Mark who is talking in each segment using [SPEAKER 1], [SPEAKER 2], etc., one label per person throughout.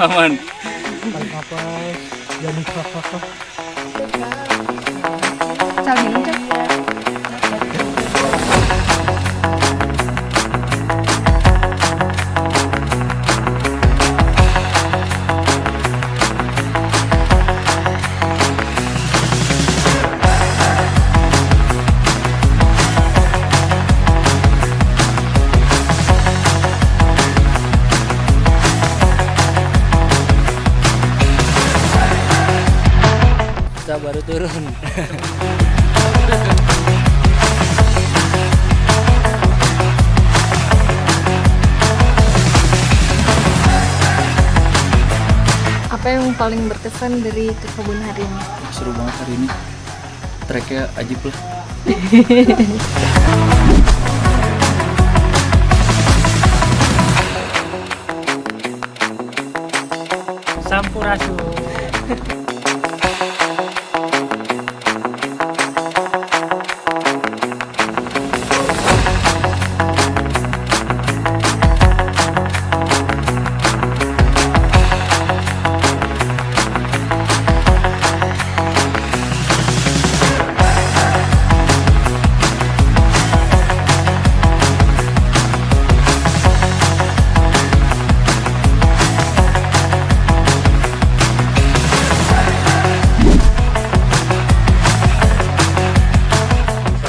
[SPEAKER 1] Aman.
[SPEAKER 2] Tarik nafas, jangan dikrak-krak.
[SPEAKER 3] Chào những chắc.
[SPEAKER 1] Kita baru turun.
[SPEAKER 3] Apa yang paling berkesan dari ke kebun hari ini?
[SPEAKER 1] Seru banget hari ini. Treknya ajib lah.
[SPEAKER 2] Sampurasun.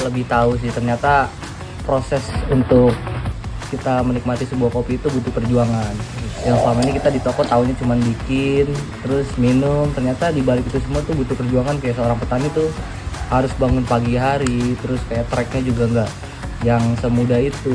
[SPEAKER 1] Lebih tahu sih ternyata proses untuk kita menikmati sebuah kopi itu butuh perjuangan. Yang selama ini kita di toko tahunya cuma bikin terus minum, ternyata di balik itu semua tuh butuh perjuangan. Kayak seorang petani tuh harus bangun pagi hari, terus kayak treknya juga nggak yang semudah itu.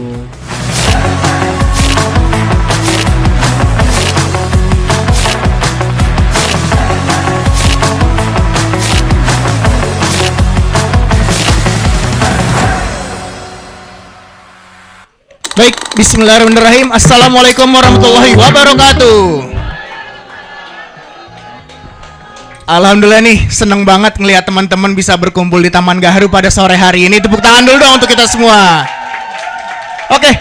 [SPEAKER 2] Baik, bismillahirrahmanirrahim. Assalamualaikum warahmatullahi wabarakatuh. Alhamdulillah nih, seneng banget ngelihat teman-teman bisa berkumpul di Taman Gaharu pada sore hari ini. Tepuk tangan dulu dong untuk kita semua. Oke,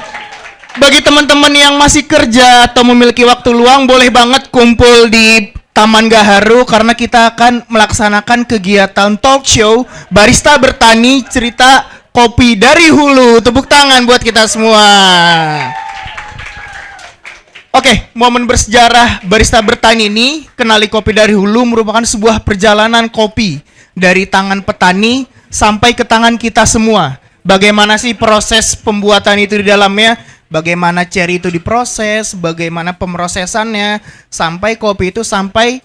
[SPEAKER 2] bagi teman-teman yang masih kerja atau memiliki waktu luang, boleh banget kumpul di Taman Gaharu karena kita akan melaksanakan kegiatan talk show Barista Bertani Cerita Kopi dari Hulu. Tepuk tangan buat kita semua. Oke, momen bersejarah Barista Bertani ini, Kenali Kopi dari Hulu, merupakan sebuah perjalanan kopi dari tangan petani sampai ke tangan kita semua. Bagaimana sih proses pembuatan itu di dalamnya? Bagaimana cherry itu diproses, bagaimana pemrosesannya, sampai kopi itu sampai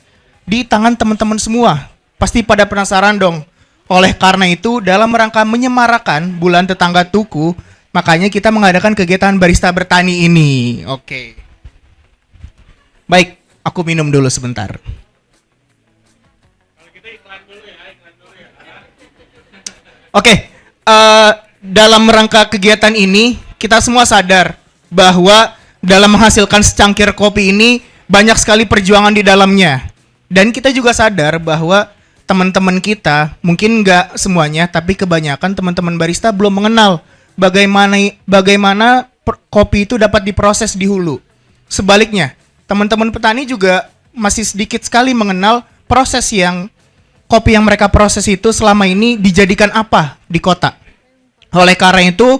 [SPEAKER 2] di tangan teman-teman semua. Pasti pada penasaran dong. Oleh karena itu, dalam rangka menyemarakan bulan tetangga Tuku, makanya kita mengadakan kegiatan Barista Bertani ini. Oke. Baik, aku minum dulu sebentar. Oke, dalam rangka kegiatan ini, kita semua sadar bahwa dalam menghasilkan secangkir kopi ini, banyak sekali perjuangan di dalamnya. Dan kita juga sadar bahwa teman-teman kita, mungkin nggak semuanya, tapi kebanyakan teman-teman barista belum mengenal bagaimana kopi itu dapat diproses di hulu. Sebaliknya, teman-teman petani juga masih sedikit sekali mengenal proses yang kopi yang mereka proses itu selama ini dijadikan apa di kota. Oleh karena itu,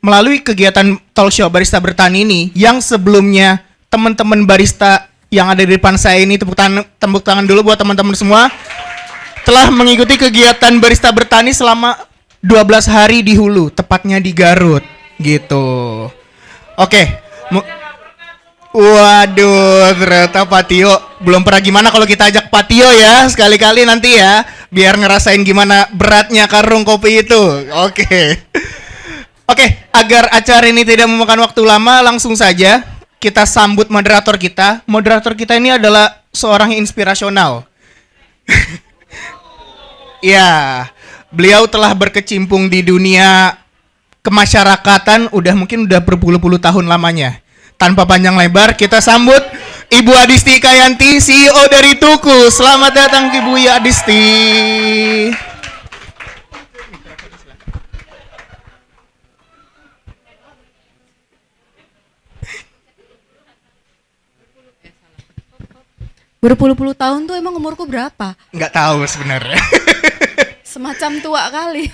[SPEAKER 2] melalui kegiatan talk show Barista Bertani ini, yang sebelumnya teman-teman barista yang ada di depan saya ini, tepuk tangan dulu buat teman-teman semua, telah mengikuti kegiatan Barista Bertani selama 12 hari di Hulu, tepatnya di Garut, gitu. Oke. Waduh, ternyata Pak Tio belum pernah. Gimana kalau kita ajak Pak Tio ya, sekali-kali nanti ya, biar ngerasain gimana beratnya karung kopi itu. Oke, agar acara ini tidak memakan waktu lama, langsung saja kita sambut moderator kita. Moderator kita ini adalah seorang yang inspirasional. Ya, beliau telah berkecimpung di dunia kemasyarakatan mungkin udah berpuluh-puluh tahun lamanya. Tanpa panjang lebar, kita sambut Ibu Adisti Kayanti, CEO dari Tuku. Selamat datang Ibu Adisti.
[SPEAKER 4] berpuluh-puluh tahun tuh emang umurku berapa?
[SPEAKER 2] Nggak tahu sebenarnya.
[SPEAKER 4] Semacam tua kali.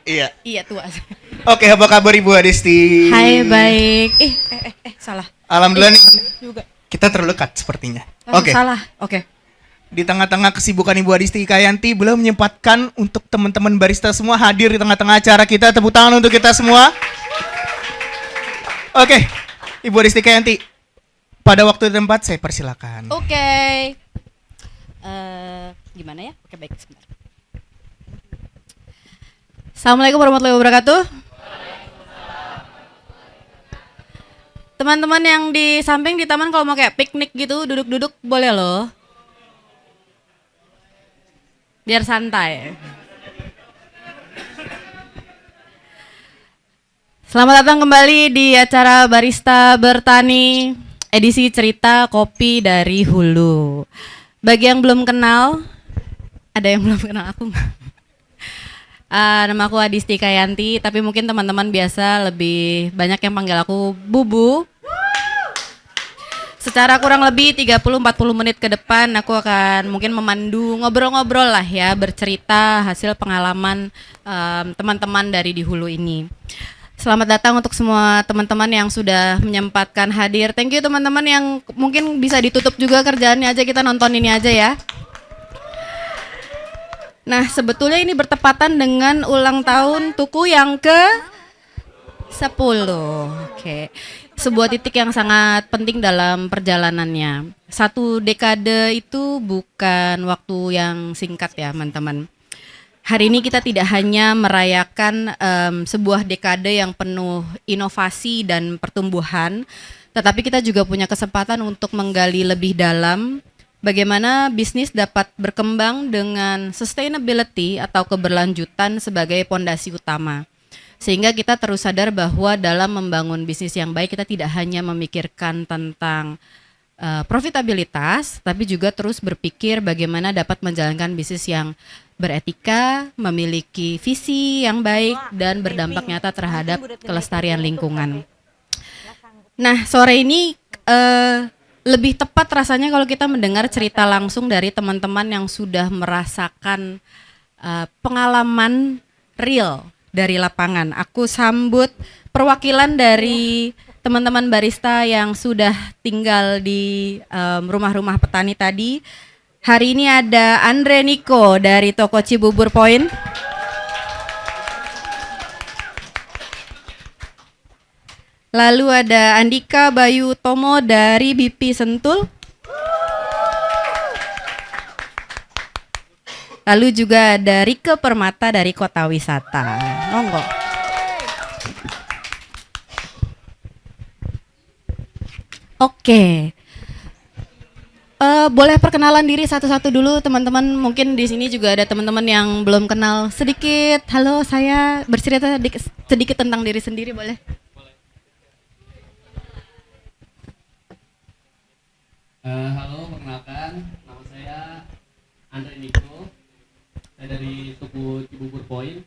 [SPEAKER 2] Iya.
[SPEAKER 4] Iya tua.
[SPEAKER 2] Oke, apa kabar Ibu Adisti?
[SPEAKER 4] Hai, baik. Salah.
[SPEAKER 2] Alhamdulillah nih,
[SPEAKER 4] Juga.
[SPEAKER 2] kita terlekat sepertinya.
[SPEAKER 4] Oh,
[SPEAKER 2] Oke.
[SPEAKER 4] salah. Oke.
[SPEAKER 2] Di tengah-tengah kesibukan Ibu Adisti Kayanti, beliau menyempatkan untuk teman-teman barista semua hadir di tengah-tengah acara kita. Tepuk tangan untuk kita semua. Oke, Ibu Adisti Kayanti, pada waktu dan tempat saya persilakan.
[SPEAKER 4] Oke. Gimana ya? Oke, baik, sebentar. Assalamualaikum warahmatullahi wabarakatuh. Teman-teman yang di samping di taman kalau mau kayak piknik gitu, duduk-duduk boleh loh. Biar santai. Selamat datang kembali di acara Barista Bertani, edisi cerita kopi dari hulu. Bagi yang belum kenal, ada yang belum kenal aku nggak? Nama aku Adisti Kayanti, tapi mungkin teman-teman biasa lebih banyak yang panggil aku Bubu. Secara kurang lebih 30-40 menit ke depan aku akan mungkin memandu ngobrol-ngobrol lah ya, bercerita hasil pengalaman teman-teman dari di hulu ini. Selamat datang untuk semua teman-teman yang sudah menyempatkan hadir. Thank you teman-teman yang mungkin bisa ditutup juga kerjaannya aja, kita nonton ini aja ya. Nah, sebetulnya ini bertepatan dengan ulang tahun Tuku yang ke-10. Oke. Sebuah titik yang sangat penting dalam perjalanannya. 1 dekade itu bukan waktu yang singkat ya, teman-teman. Hari ini kita tidak hanya merayakan sebuah dekade yang penuh inovasi dan pertumbuhan, tetapi kita juga punya kesempatan untuk menggali lebih dalam bagaimana bisnis dapat berkembang dengan sustainability atau keberlanjutan sebagai pondasi utama. Sehingga kita terus sadar bahwa dalam membangun bisnis yang baik kita tidak hanya memikirkan tentang profitabilitas, tapi juga terus berpikir bagaimana dapat menjalankan bisnis yang beretika, memiliki visi yang baik dan berdampak nyata terhadap kelestarian lingkungan. Nah, sore ini lebih tepat rasanya kalau kita mendengar cerita langsung dari teman-teman yang sudah merasakan pengalaman real dari lapangan. Aku sambut perwakilan dari teman-teman barista yang sudah tinggal di rumah-rumah petani tadi. Hari ini ada Andre Niko dari toko Cibubur Point. Lalu ada Andika Bayu Tomo dari BP Sentul. Lalu juga ada Rike Permata dari Kota Wisata. Monggo. Oke. Boleh perkenalan diri satu-satu dulu teman-teman. Mungkin di sini juga ada teman-teman yang belum kenal sedikit. Halo, saya bercerita sedikit tentang diri sendiri boleh?
[SPEAKER 5] Halo, perkenalkan, nama saya Andre Niko. Saya dari Tuku Cibubur Point.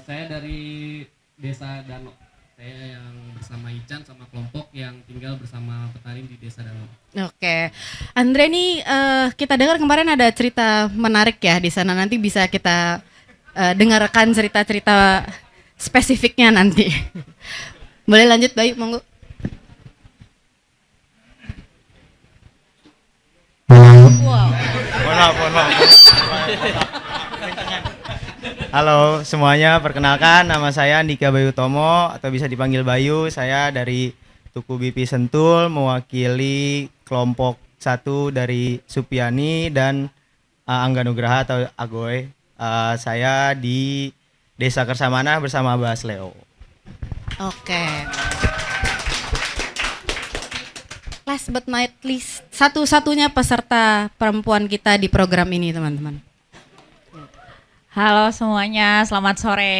[SPEAKER 5] Saya dari Desa Dano. Saya yang bersama Ican sama kelompok yang tinggal bersama petani di Desa Dano.
[SPEAKER 4] Oke, Andre nih kita dengar kemarin ada cerita menarik ya di sana. Nanti bisa kita dengarkan cerita-cerita spesifiknya nanti. Boleh lanjut, Bayu, monggo. Wow.
[SPEAKER 6] Mohon maaf. Halo semuanya, perkenalkan nama saya Andika Bayu Tomo atau bisa dipanggil Bayu. Saya dari Tuku BP Sentul, mewakili kelompok 1 dari Supiani dan Angga Nugraha atau Agoy. Saya di Desa Kersamana bersama Bas Leo.
[SPEAKER 4] Oke. Last but not least, satu-satunya peserta perempuan kita di program ini, teman-teman.
[SPEAKER 7] Halo semuanya, selamat sore.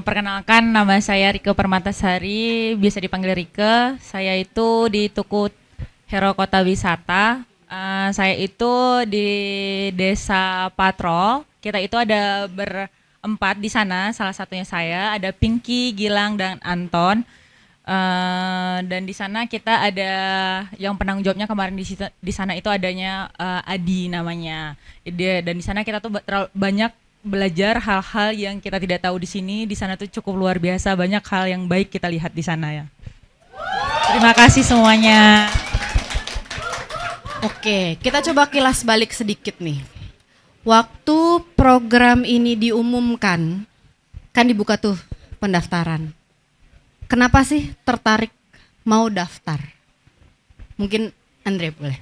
[SPEAKER 7] Perkenalkan, nama saya Rike Permatasari, bisa dipanggil Rike. Saya itu di Tuku Hero Kota Wisata. Saya itu di Desa Patrol. Kita itu ada 4 di sana, salah satunya saya, ada Pinky, Gilang, dan Anton. Dan di sana kita ada yang penanggung jawabnya kemarin di sana itu adanya Adi namanya. Dan di sana kita tuh banyak belajar hal-hal yang kita tidak tahu di sini. Di sana tuh cukup luar biasa, banyak hal yang baik kita lihat di sana ya. Terima kasih semuanya.
[SPEAKER 4] Oke, kita coba kilas balik sedikit nih. Waktu program ini diumumkan, kan dibuka tuh pendaftaran. Kenapa sih tertarik mau daftar? Mungkin Andre boleh.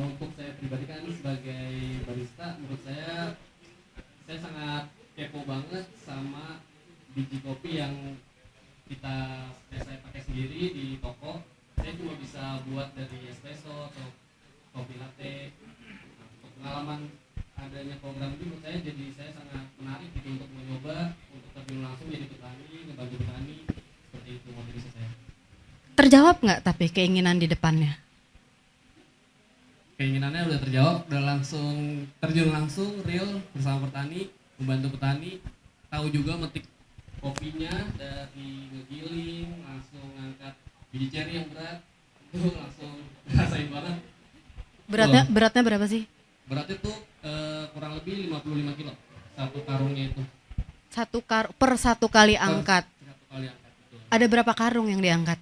[SPEAKER 5] Untuk saya pribadi kan sebagai barista, menurut saya sangat kepo banget sama biji kopi yang saya pakai sendiri di toko. Saya cuma bisa buat dari espresso atau kopi latte. Untuk pengalaman adanya program ini menurut saya sangat menarik gitu untuk mencoba untuk terjun langsung jadi petani, ngebantu petani, seperti itu motivasi saya.
[SPEAKER 4] Terjawab nggak tapi keinginan di depannya?
[SPEAKER 5] Keinginannya udah terjawab, udah langsung terjun langsung real bersama petani, membantu petani, tahu juga metik kopinya dari ngegiling, langsung ngangkat biji ceri yang berat, itu langsung rasain banget.
[SPEAKER 4] Beratnya berapa sih?
[SPEAKER 5] Beratnya tuh kurang lebih 55 kilo satu karungnya itu.
[SPEAKER 4] Per satu kali angkat.
[SPEAKER 5] Satu kali angkat itu.
[SPEAKER 4] Ada berapa karung yang diangkat?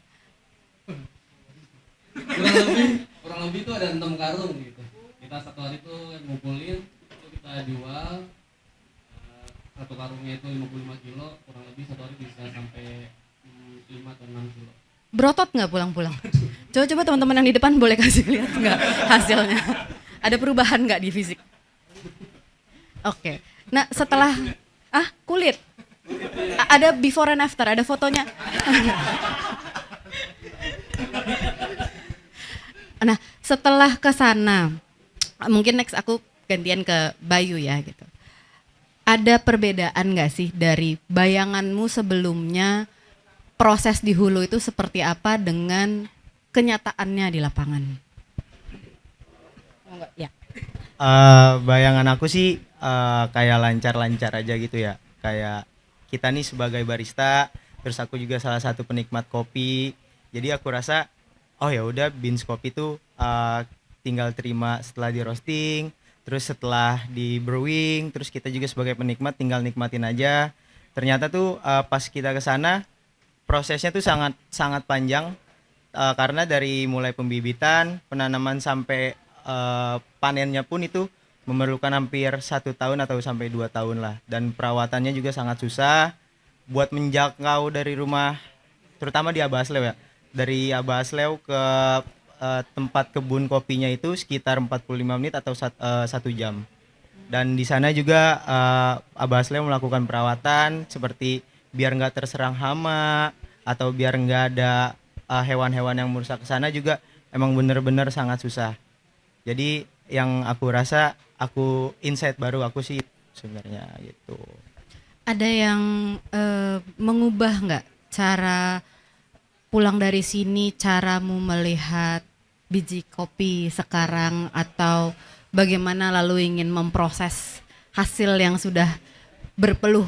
[SPEAKER 5] kurang lebih itu ada 6 karung gitu. Kita satu hari itu ngumpulin, itu kita jual. Satu karungnya itu 55 kilo, kurang lebih satu hari bisa sampai 5 atau 6 kilo.
[SPEAKER 4] Berotot nggak pulang-pulang? Coba teman-teman yang di depan boleh kasih lihat nggak hasilnya? Ada perubahan nggak di fisik? Oke. Nah setelah kulit, ada before and after, ada fotonya. Nah setelah ke sana, mungkin next aku gantian ke Bayu ya gitu. Ada perbedaan nggak sih dari bayanganmu sebelumnya proses di hulu itu seperti apa dengan kenyataannya di lapangan? Ya.
[SPEAKER 6] Bayangan aku sih kayak lancar-lancar aja gitu ya. Kayak kita nih sebagai barista, terus aku juga salah satu penikmat kopi. Jadi aku rasa oh ya udah beans kopi tuh tinggal terima setelah di roasting, terus setelah di brewing, terus kita juga sebagai penikmat tinggal nikmatin aja. Ternyata tuh pas kita ke sana prosesnya tuh sangat panjang karena dari mulai pembibitan, penanaman sampai panennya pun itu memerlukan hampir 1 tahun atau sampai 2 tahun lah, dan perawatannya juga sangat susah. Buat menjangkau dari rumah, terutama di Abah Aslew ya, dari Abah Aslew ke tempat kebun kopinya itu sekitar 45 menit atau 1 jam. Dan di sana juga Abah Aslew melakukan perawatan seperti biar nggak terserang hama atau biar nggak ada hewan-hewan yang merusak ke sana, juga emang bener-bener sangat susah. Jadi yang aku rasa insight baru aku sih sebenarnya gitu.
[SPEAKER 4] Ada yang mengubah nggak cara pulang dari sini, caramu melihat biji kopi sekarang, atau bagaimana lalu ingin memproses hasil yang sudah penuh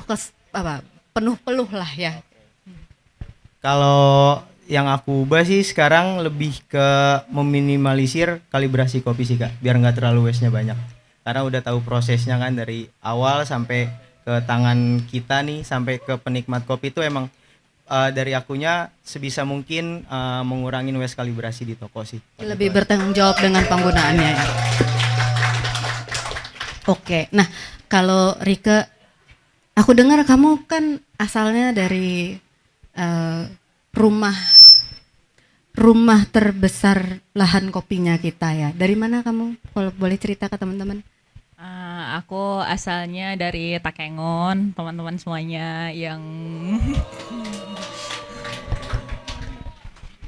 [SPEAKER 4] peluh lah ya?
[SPEAKER 6] Kalau yang aku ubah sih sekarang lebih ke meminimalisir kalibrasi kopi sih Kak, biar nggak terlalu waste-nya banyak. Karena udah tahu prosesnya kan dari awal sampai ke tangan kita nih, sampai ke penikmat kopi itu emang dari akunya sebisa mungkin mengurangin waste kalibrasi di toko sih.
[SPEAKER 4] Lebih bertanggung jawab dengan penggunaannya ya. Oke, nah kalau Rike, aku dengar kamu kan asalnya dari rumah terbesar lahan kopinya kita ya. Dari mana kamu? Kalau boleh cerita ke teman-teman.
[SPEAKER 7] Aku asalnya dari Takengon, teman-teman semuanya yang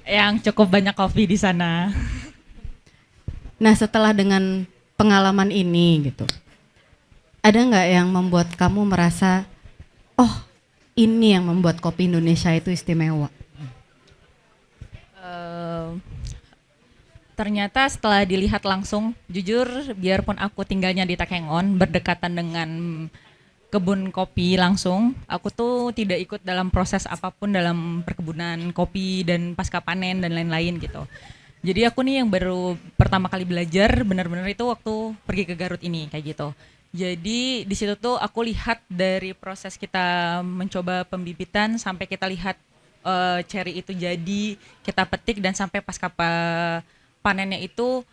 [SPEAKER 7] yang cukup banyak kopi di sana.
[SPEAKER 4] Nah setelah dengan pengalaman ini gitu, ada nggak yang membuat kamu merasa, oh ini yang membuat kopi Indonesia itu istimewa?
[SPEAKER 7] Ternyata setelah dilihat langsung, jujur biarpun aku tinggalnya di Takengon, berdekatan dengan kebun kopi langsung. Aku tuh tidak ikut dalam proses apapun dalam perkebunan kopi dan pasca panen dan lain-lain gitu. Jadi aku nih yang baru pertama kali belajar benar-benar itu waktu pergi ke Garut ini kayak gitu. Jadi di situ tuh aku lihat dari proses kita mencoba pembibitan sampai kita lihat cherry itu jadi, kita petik dan sampai pasca panennya itu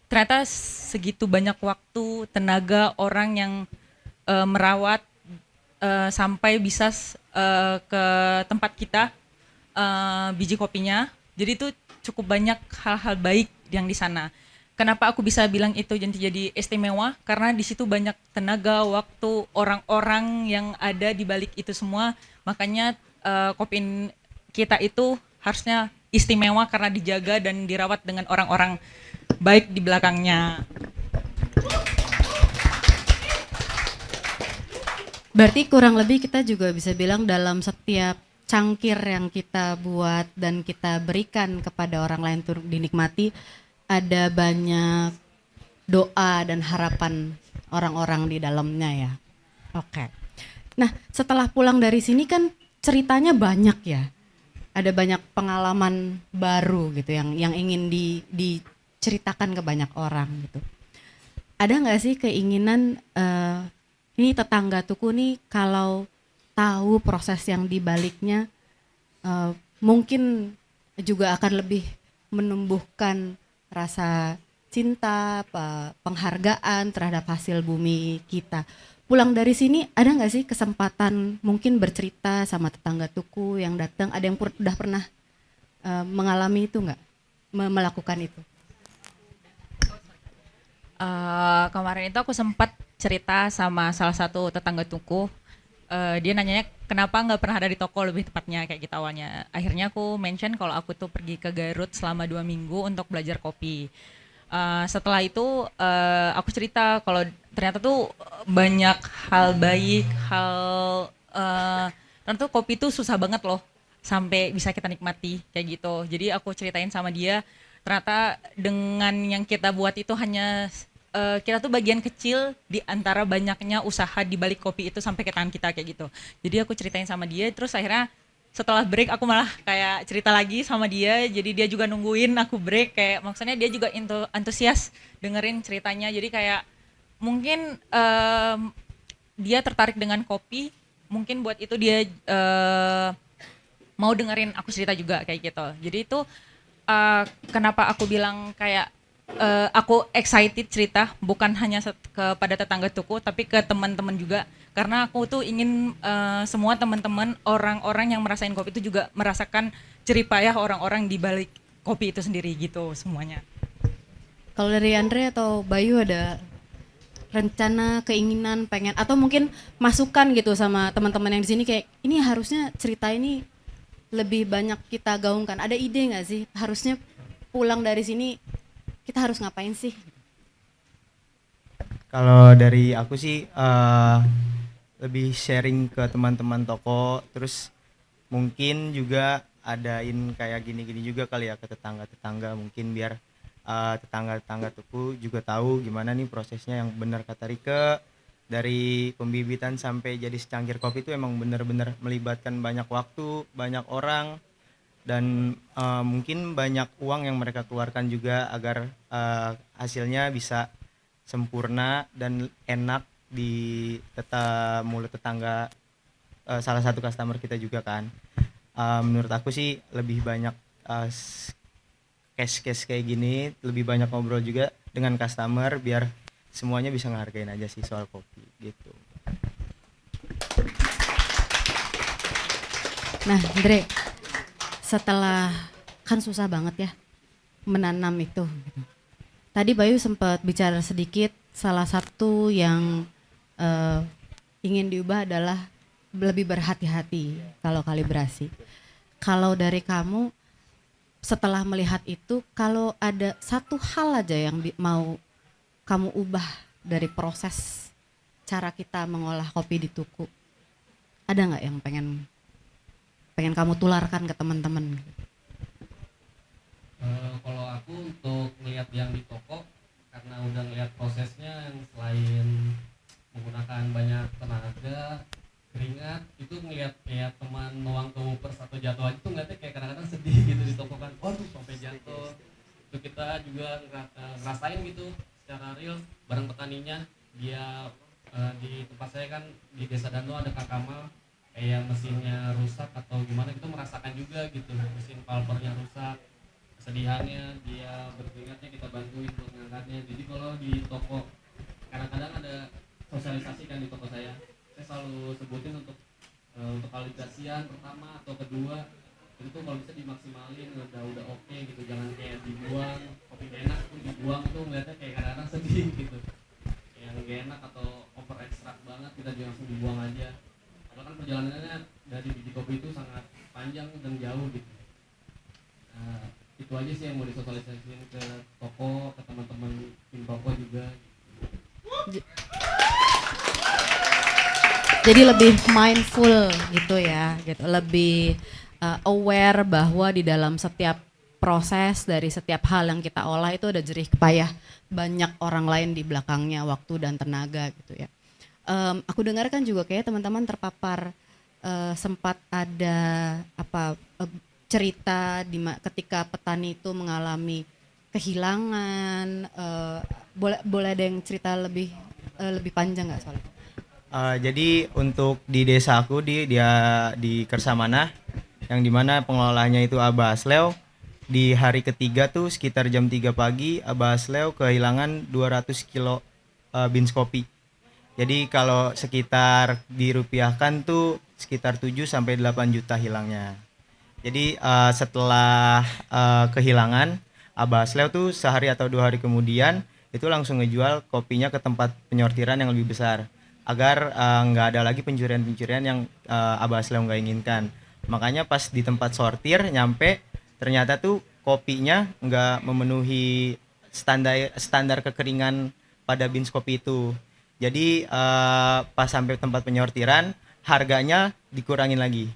[SPEAKER 7] ternyata segitu banyak waktu, tenaga orang yang merawat sampai bisa ke tempat kita biji kopinya. Jadi itu cukup banyak hal-hal baik yang di sana. Kenapa aku bisa bilang itu jadi istimewa? Karena di situ banyak tenaga, waktu, orang-orang yang ada di balik itu semua. Makanya kopi kita itu harusnya istimewa karena dijaga dan dirawat dengan orang-orang baik di belakangnya.
[SPEAKER 4] Berarti kurang lebih kita juga bisa bilang dalam setiap cangkir yang kita buat dan kita berikan kepada orang lain untuk dinikmati, ada banyak doa dan harapan orang-orang di dalamnya ya. Oke. Nah, setelah pulang dari sini kan ceritanya banyak ya. Ada banyak pengalaman baru gitu yang ingin diceritakan ke banyak orang gitu. Ada nggak sih keinginan ini tetangga Tuku nih kalau tahu proses yang dibaliknya mungkin juga akan lebih menumbuhkan rasa cinta, penghargaan terhadap hasil bumi kita. Pulang dari sini ada nggak sih kesempatan mungkin bercerita sama tetangga Tuku yang datang? Ada yang udah pernah mengalami itu nggak? Melakukan itu?
[SPEAKER 7] Kemarin itu aku sempat cerita sama salah satu tetangga Tuku. Dia nanyanya kenapa nggak pernah ada di toko, lebih tepatnya kayak gitu awalnya. Akhirnya aku mention kalau aku tuh pergi ke Garut selama 2 minggu untuk belajar kopi. Setelah itu aku cerita kalau ternyata tuh banyak hal baik, ternyata tuh kopi tuh susah banget loh sampai bisa kita nikmati kayak gitu. Jadi aku ceritain sama dia, ternyata dengan yang kita buat itu hanya kita tuh bagian kecil di antara banyaknya usaha di balik kopi itu sampai ke tangan kita kayak gitu. Jadi aku ceritain sama dia, terus akhirnya setelah break aku malah kayak cerita lagi sama dia, jadi dia juga nungguin aku break, kayak maksudnya dia juga antusias dengerin ceritanya. Jadi kayak mungkin dia tertarik dengan kopi, mungkin buat itu dia mau dengerin aku cerita juga kayak gitu. Jadi itu kenapa aku bilang kayak aku excited cerita bukan hanya kepada tetangga Tuku tapi ke teman-teman juga, karena aku tuh ingin semua teman-teman orang-orang yang merasain kopi itu juga merasakan jeripayah orang-orang di balik kopi itu sendiri gitu semuanya.
[SPEAKER 4] Kalau dari Andre atau Bayu ada rencana, keinginan, pengen atau mungkin masukan gitu sama teman-teman yang di sini kayak ini harusnya cerita ini lebih banyak kita gaungkan. Ada ide nggak sih harusnya pulang dari sini kita harus ngapain sih?
[SPEAKER 6] Kalau dari aku sih lebih sharing ke teman-teman toko, terus mungkin juga adain kayak gini-gini juga kali ya ke tetangga-tetangga, mungkin biar tetangga-tetangga Tuku juga tahu gimana nih prosesnya yang benar kata Rike, dari pembibitan sampai jadi secangkir kopi itu emang benar-benar melibatkan banyak waktu, banyak orang, dan mungkin banyak uang yang mereka keluarkan juga agar hasilnya bisa sempurna dan enak di mulut tetangga, salah satu customer kita juga kan. Menurut aku sih lebih banyak case-case kayak gini, lebih banyak ngobrol juga dengan customer biar semuanya bisa ngehargain aja sih soal kopi gitu.
[SPEAKER 4] Nah, Andre, setelah kan susah banget ya menanam itu gitu. Tadi Bayu sempat bicara sedikit, salah satu yang ingin diubah adalah lebih berhati-hati kalau kalibrasi. Kalau dari kamu setelah melihat itu, kalau ada satu hal aja yang mau kamu ubah dari proses cara kita mengolah kopi di Tuku, ada nggak yang pengen kamu tularkan ke teman-teman?
[SPEAKER 5] Kalau aku untuk ngelihat yang di toko, karena udah ngelihat prosesnya yang selain menggunakan banyak tenaga, Sugianto. Itu kita juga ngerasain gitu secara real bareng petaninya. Dia di tempat saya kan di Desa Dano ada Kak Kamal, kayak mesinnya rusak atau gimana kita merasakan juga gitu, mesin palpernya rusak, kesedihannya, dia berkeringatnya kita bantuin buat ngangkatnya. Jadi kalau di toko kadang-kadang ada sosialisasi kan di toko saya selalu sebutin untuk kalibrasian pertama atau kedua itu tuh kalau bisa dimaksimalin, udah oke gitu, jangan kayak dibuang, kopi gak enak tuh dibuang tuh ngeliatnya kayak kadang-kadang sedih gitu, yang gak enak atau over ekstrak banget kita juga langsung dibuang aja. Karena kan perjalanannya dari biji kopi itu sangat panjang dan jauh gitu. Itu aja sih yang mau disosialisasiin ke toko, ke teman-teman tim toko juga.
[SPEAKER 4] Jadi lebih mindful gitu ya, gitu. Lebih aware bahwa di dalam setiap proses dari setiap hal yang kita olah itu ada jerih payah banyak orang lain di belakangnya, waktu dan tenaga gitu ya. Aku dengar kan juga kayak teman-teman terpapar sempat ada cerita ketika petani itu mengalami kehilangan. Boleh ada yang cerita lebih panjang nggak soalnya?
[SPEAKER 6] Jadi untuk di desa aku di Kersamana, yang dimana pengelolanya itu Abah Asleo, di hari ketiga tuh sekitar jam 3 pagi Abah Asleo kehilangan 200 kilo bins kopi. Jadi kalau sekitar dirupiahkan tuh sekitar 7 sampai 8 juta hilangnya. Jadi setelah kehilangan, Abah Asleo tuh sehari atau 2 hari kemudian itu langsung ngejual kopinya ke tempat penyortiran yang lebih besar, agar nggak ada lagi pencurian-pencurian yang Abah Asleo nggak inginkan. Makanya pas di tempat sortir nyampe, ternyata tuh kopinya nggak memenuhi standar kekeringan pada bins kopi itu. Jadi pas sampai tempat penyortiran harganya dikurangin lagi.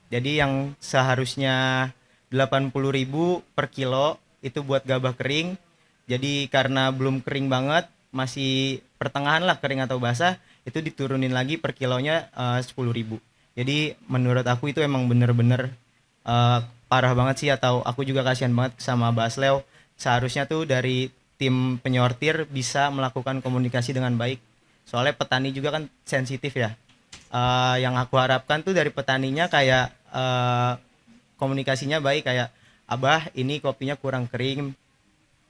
[SPEAKER 6] Jadi yang seharusnya 80.000 per kilo itu buat gabah kering. Jadi karena belum kering banget, masih pertengahan lah kering atau basah, itu diturunin lagi per kilonya 10.000. Jadi menurut aku itu emang bener-bener parah banget sih, atau aku juga kasihan banget sama Mbak Asleo. Seharusnya tuh dari tim penyortir bisa melakukan komunikasi dengan baik. Soalnya petani juga kan sensitif ya. Yang aku harapkan tuh dari petaninya kayak komunikasinya baik, kayak Abah ini kopinya kurang kering,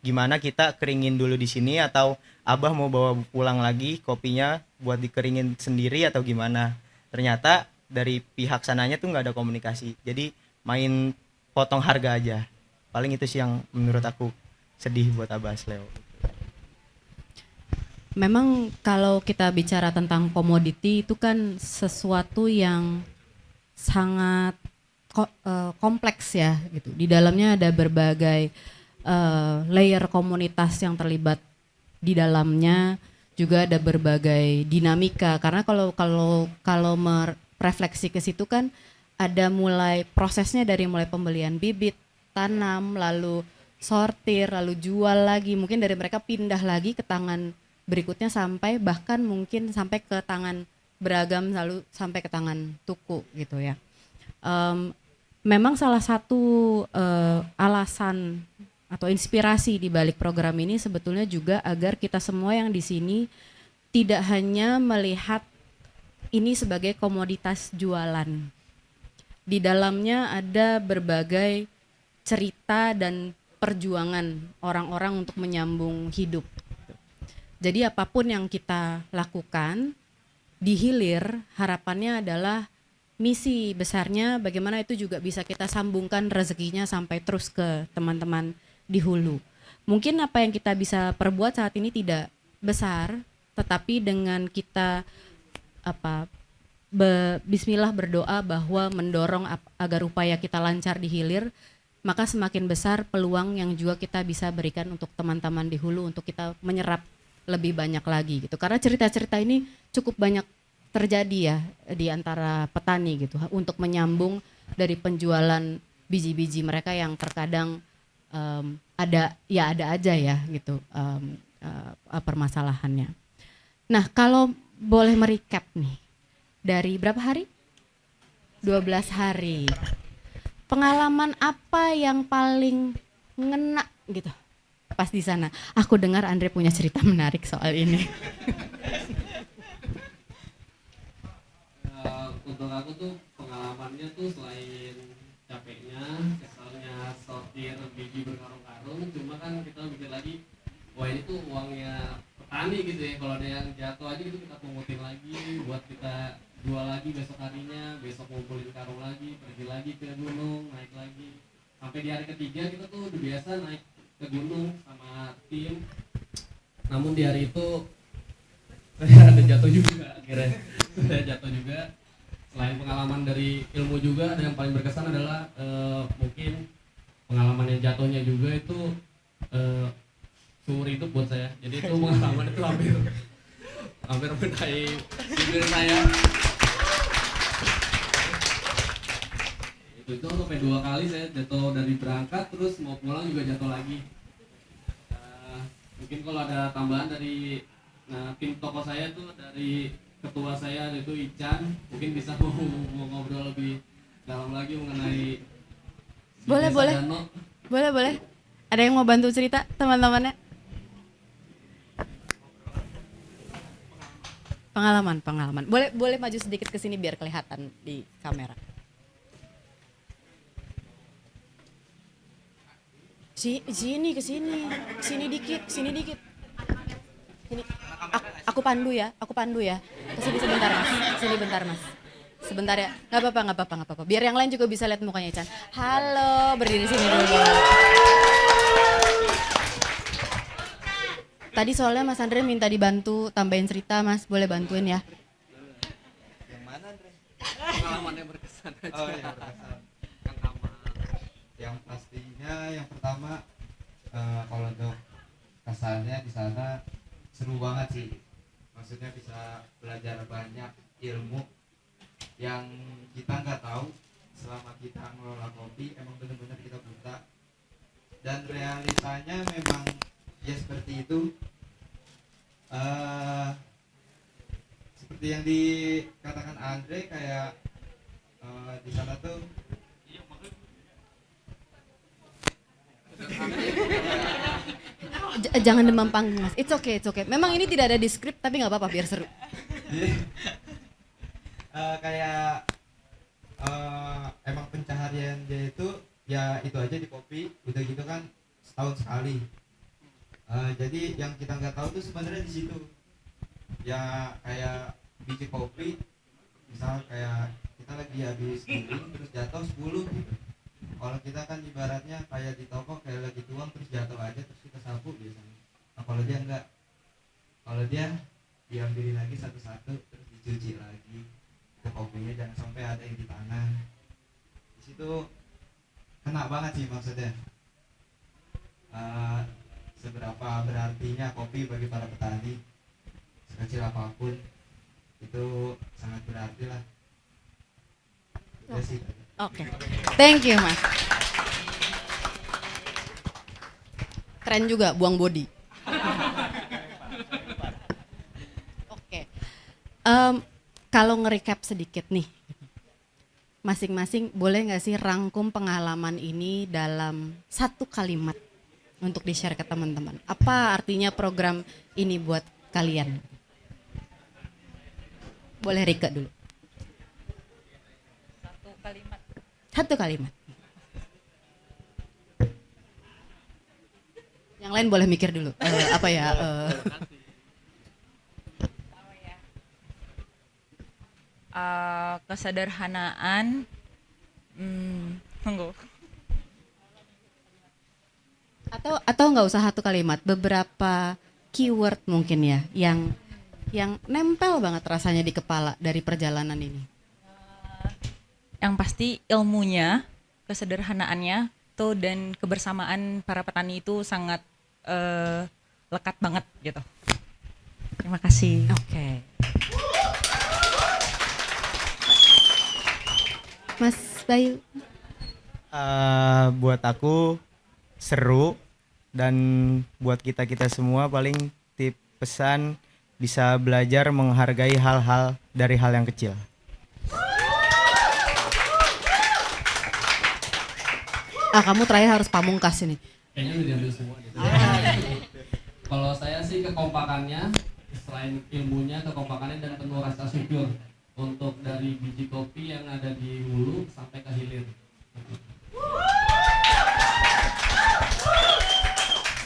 [SPEAKER 6] gimana kita keringin dulu di sini, atau Abah mau bawa pulang lagi kopinya buat dikeringin sendiri atau gimana. Ternyata dari pihak sananya tuh nggak ada komunikasi, jadi main potong harga aja. Paling itu sih yang menurut aku sedih buat Abah Asleo.
[SPEAKER 4] Memang kalau kita bicara tentang komoditi itu kan sesuatu yang sangat kompleks ya gitu. Di dalamnya ada berbagai layer komunitas yang terlibat di dalamnya, juga ada berbagai dinamika. Karena kalau merefleksi ke situ kan ada mulai prosesnya dari mulai pembelian bibit, tanam, lalu sortir, lalu jual lagi. Mungkin dari mereka pindah lagi ke tangan berikutnya sampai bahkan mungkin sampai ke tangan beragam, lalu sampai ke tangan tuku gitu ya. Memang salah satu alasan atau inspirasi di balik program ini sebetulnya juga agar kita semua yang di sini tidak hanya melihat ini sebagai komoditas jualan. Di dalamnya ada berbagai cerita dan perjuangan orang-orang untuk menyambung hidup. Jadi apapun yang kita lakukan di hilir, harapannya adalah misi besarnya bagaimana itu juga bisa kita sambungkan rezekinya sampai terus ke teman-teman di hulu. Mungkin apa yang kita bisa perbuat saat ini tidak besar, tetapi dengan kita bismillah berdoa bahwa mendorong agar upaya kita lancar di hilir, maka semakin besar peluang yang juga kita bisa berikan untuk teman-teman di hulu untuk kita menyerap lebih banyak lagi gitu. Karena cerita-cerita ini cukup banyak terjadi ya di antara petani gitu untuk menyambung dari penjualan biji-biji mereka yang terkadang ada aja ya gitu permasalahannya. Nah, kalau boleh merecap nih, dari berapa hari? 12 hari. Pengalaman apa yang paling ngena gitu pas di sana. Aku dengar Andre punya cerita menarik soal ini.
[SPEAKER 5] Untuk aku tuh pengalamannya tuh selain capeknya, kesalnya sortir biji berkarung-karung, cuma kan kita mikir lagi, wah ini tuh uangnya petani gitu ya, kalau ada yang jatuh aja gitu kita pungutin lagi buat kita jual lagi besok harinya, besok ngumpulin karung lagi, pergi lagi ke gunung, naik lagi, sampai di hari ketiga kita tuh udah biasa naik ke gunung sama tim. Namun di hari itu saya ada jatuh juga akhirnya, saya jatuh juga. Selain pengalaman dari ilmu juga, ada yang paling berkesan adalah mungkin pengalaman yang jatuhnya juga itu seumur hidup buat saya. Jadi itu pengalaman itu hampir menai bibir saya. Itu sampai 2 kali saya jatuh dari berangkat, terus mau pulang juga jatuh lagi. Mungkin kalau ada tambahan dari tim toko saya tuh, dari ketua saya yaitu Ican, mungkin bisa mau ngobrol lebih dalam lagi mengenai
[SPEAKER 4] Boleh. Ada yang mau bantu cerita teman-temannya? Pengalaman. Boleh maju sedikit ke sini biar kelihatan di kamera. Sini dikit. Sini. Aku pandu ya. Kesini sebentar mas. Sebentar ya. Nggak apa-apa. Biar yang lain juga bisa lihat mukanya Ican. Halo, berdiri sini dulu. Tadi soalnya Mas Andre minta dibantu tambahin cerita, Mas. Boleh bantuin ya?
[SPEAKER 5] yang mana Andre? Pengalaman yang berkesan aja.
[SPEAKER 8] Oh iya, berkesan. Yang pastinya yang pertama kalau untuk kesannya di sana seru banget sih. Maksudnya bisa belajar banyak ilmu yang kita nggak tahu selama kita ngelola kopi. Emang benar-benar kita buta, dan realitanya memang ya seperti itu. Seperti yang dikatakan Andre, kayak di sana tuh
[SPEAKER 4] Jangan demam panggung, Mas. It's okay. Memang ini tidak ada di skrip, tapi nggak apa-apa biar seru.
[SPEAKER 8] kayak emang pencaharian dia itu ya itu aja di kopi, udah gitu kan setahun sekali. Jadi yang kita nggak tahu tuh sebenarnya di situ ya, kayak biji kopi misal kayak kita lagi habis giling terus jatuh 10 gitu. Kalau kita kan ibaratnya kayak di toko kayak lagi tuang terus jatuh aja terus kita sapu biasanya. Nah, kalau dia enggak, kalau dia diambilin lagi satu-satu terus dicuci lagi ke kopinya, jangan sampai ada yang di tanah. Di situ kena banget sih maksudnya. Seberapa berartinya kopi bagi para petani, sekecil apapun itu sangat berarti lah. Itu sih.
[SPEAKER 4] Oke. Thank you, Mas. Keren juga buang body. Oke. Kalau nge-recap sedikit nih, masing-masing boleh nggak sih rangkum pengalaman ini dalam 1 kalimat untuk di-share ke teman-teman? Apa artinya program ini buat kalian? Boleh Rika dulu. 1 kalimat. Yang lain boleh mikir dulu.
[SPEAKER 7] Kesederhanaan. Tunggu.
[SPEAKER 4] Atau nggak usah 1 kalimat, beberapa keyword mungkin ya yang nempel banget rasanya di kepala dari perjalanan ini.
[SPEAKER 7] Yang pasti ilmunya, kesederhanaannya tuh, dan kebersamaan para petani itu sangat lekat banget gitu. Terima kasih.
[SPEAKER 4] Oke. Mas Bayu.
[SPEAKER 6] Buat aku seru, dan buat kita semua paling tip pesan bisa belajar menghargai hal-hal dari hal yang kecil.
[SPEAKER 4] Kamu terakhir harus pamungkas ini.
[SPEAKER 5] kayaknya udah diambil semua gitu. Kalau saya sih kekompakannya, selain ilmunya, kekompakannya dan penuh rasa syukur untuk dari biji kopi yang ada di hulu sampai ke hilir.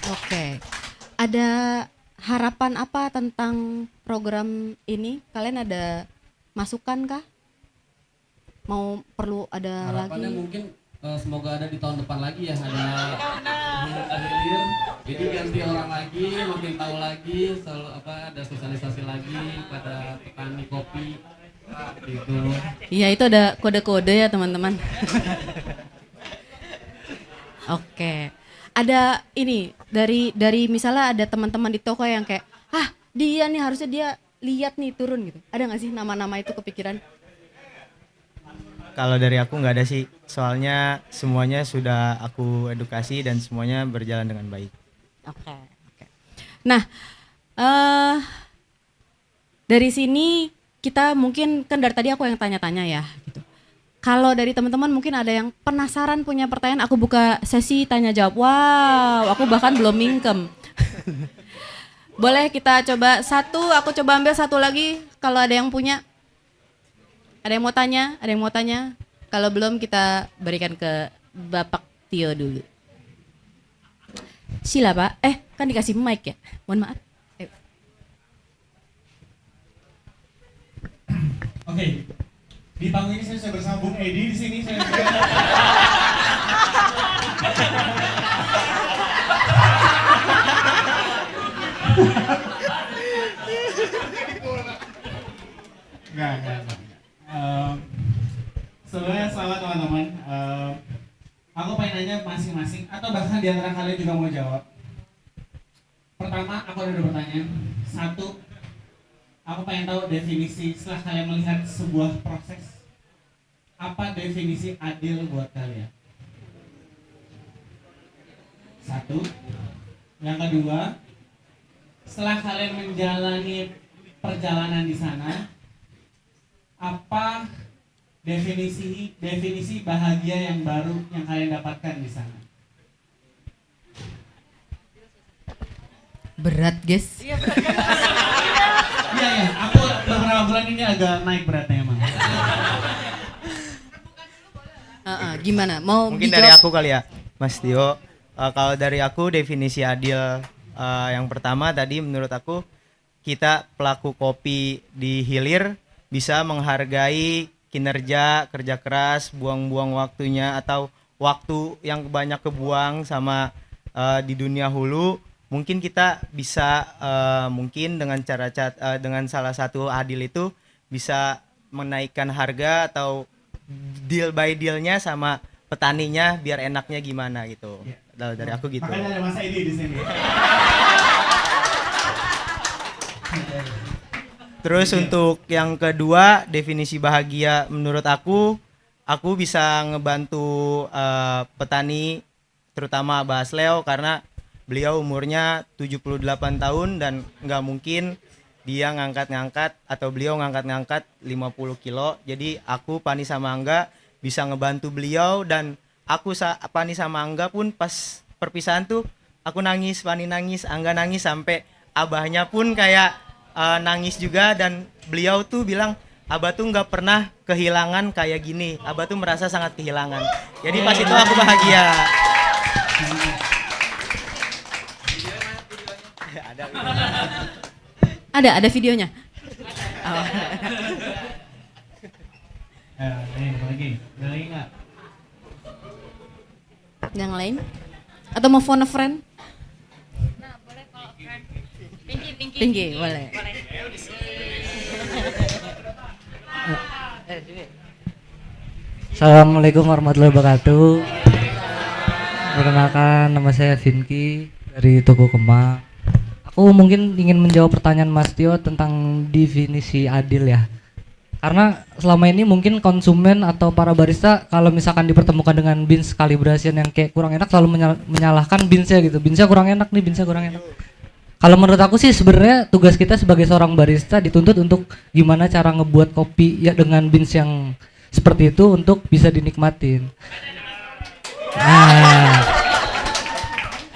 [SPEAKER 4] Oke. Ada harapan apa tentang program ini? Kalian ada masukan kah? Mau perlu ada
[SPEAKER 5] Harapannya
[SPEAKER 4] lagi?
[SPEAKER 5] mungkin semoga ada di tahun depan lagi ya, ada hilir, jadi ganti orang lagi, makin tahu lagi, selalu ada sosialisasi lagi pada petani kopi gitu.
[SPEAKER 4] Iya, itu ada kode-kode ya teman-teman. Oke. Ada ini dari misalnya ada teman-teman di toko yang kayak, dia nih harusnya dia lihat nih turun gitu. Ada nggak sih nama-nama itu kepikiran?
[SPEAKER 6] Kalau dari aku nggak ada sih, soalnya semuanya sudah aku edukasi dan semuanya berjalan dengan baik.
[SPEAKER 4] Oke. Nah, dari sini kita mungkin kan dari tadi aku yang tanya-tanya ya gitu. Kalau dari teman-teman mungkin ada yang penasaran punya pertanyaan, aku buka sesi tanya jawab. Wow, aku bahkan belum mingkem. Boleh kita coba satu, aku coba ambil satu lagi kalau ada yang punya. Ada yang mau tanya? Ada yang mau tanya? Kalau belum kita berikan ke Bapak Tio dulu. Sila Pak. Kan dikasih mic ya? Mohon maaf.
[SPEAKER 9] Oke. Di panggung ini saya sudah bersama Bung Edi di sini saya juga. Enggak. Sebelumnya selamat teman-teman. Aku pengen nanya masing-masing atau bahkan di antara kalian juga mau jawab. Pertama, aku ada 2 pertanyaan. Satu, aku pengen tahu definisi setelah kalian melihat sebuah proses. Apa definisi adil buat kalian? Satu. Yang kedua, setelah kalian menjalani perjalanan di sana, apa definisi bahagia yang baru yang kalian dapatkan di sana?
[SPEAKER 4] Berat, guys.
[SPEAKER 9] Iya, aku beberapa bulan ini agak naik beratnya emang.
[SPEAKER 4] Gimana? Mau
[SPEAKER 6] Mungkin dari aku kali ya, Mas Tio. Kalau dari aku definisi adil yang pertama tadi menurut aku, kita pelaku kopi di hilir bisa menghargai kinerja, kerja keras, buang-buang waktunya atau waktu yang banyak kebuang sama di dunia hulu. Mungkin kita bisa mungkin dengan dengan salah satu adil itu bisa menaikkan harga atau deal by dealnya sama petaninya biar enaknya gimana gitu. Kalau dari aku gitu.
[SPEAKER 9] Makanya ada Mas Edi di sini.
[SPEAKER 6] Terus untuk yang kedua, definisi bahagia menurut aku bisa ngebantu petani terutama Abah Asleo karena beliau umurnya 78 tahun dan nggak mungkin dia ngangkat-ngangkat atau beliau ngangkat-ngangkat 50 kilo. Jadi aku Pani sama Angga bisa ngebantu beliau dan aku Pani sama Angga pun pas perpisahan tuh aku nangis, Pani nangis, Angga nangis sampai abahnya pun kayak nangis juga dan beliau tuh bilang Abah tuh nggak pernah kehilangan kayak gini. Abah tuh merasa sangat kehilangan. Jadi pas itu aku bahagia.
[SPEAKER 4] Ada videonya. Oh.
[SPEAKER 9] Lagi nggak?
[SPEAKER 4] Yang lain? Atau mau phone a friend?
[SPEAKER 7] Nah, boleh kalau friend. Pinky.
[SPEAKER 4] Pinky, boleh.
[SPEAKER 1] Assalamualaikum warahmatullahi wabarakatuh. Perkenalkan, nama saya Vinky dari Toko Kemang. Aku mungkin ingin menjawab pertanyaan Mas Tio tentang definisi adil ya. Karena selama ini mungkin konsumen atau para barista kalau misalkan dipertemukan dengan beans calibration yang kayak kurang enak selalu menyalahkan beansnya gitu. Beansnya kurang enak nih, beansnya kurang enak. Kalau menurut aku sih sebenarnya tugas kita sebagai seorang barista dituntut untuk gimana cara ngebuat kopi ya dengan beans yang seperti itu untuk bisa dinikmatin. Nah,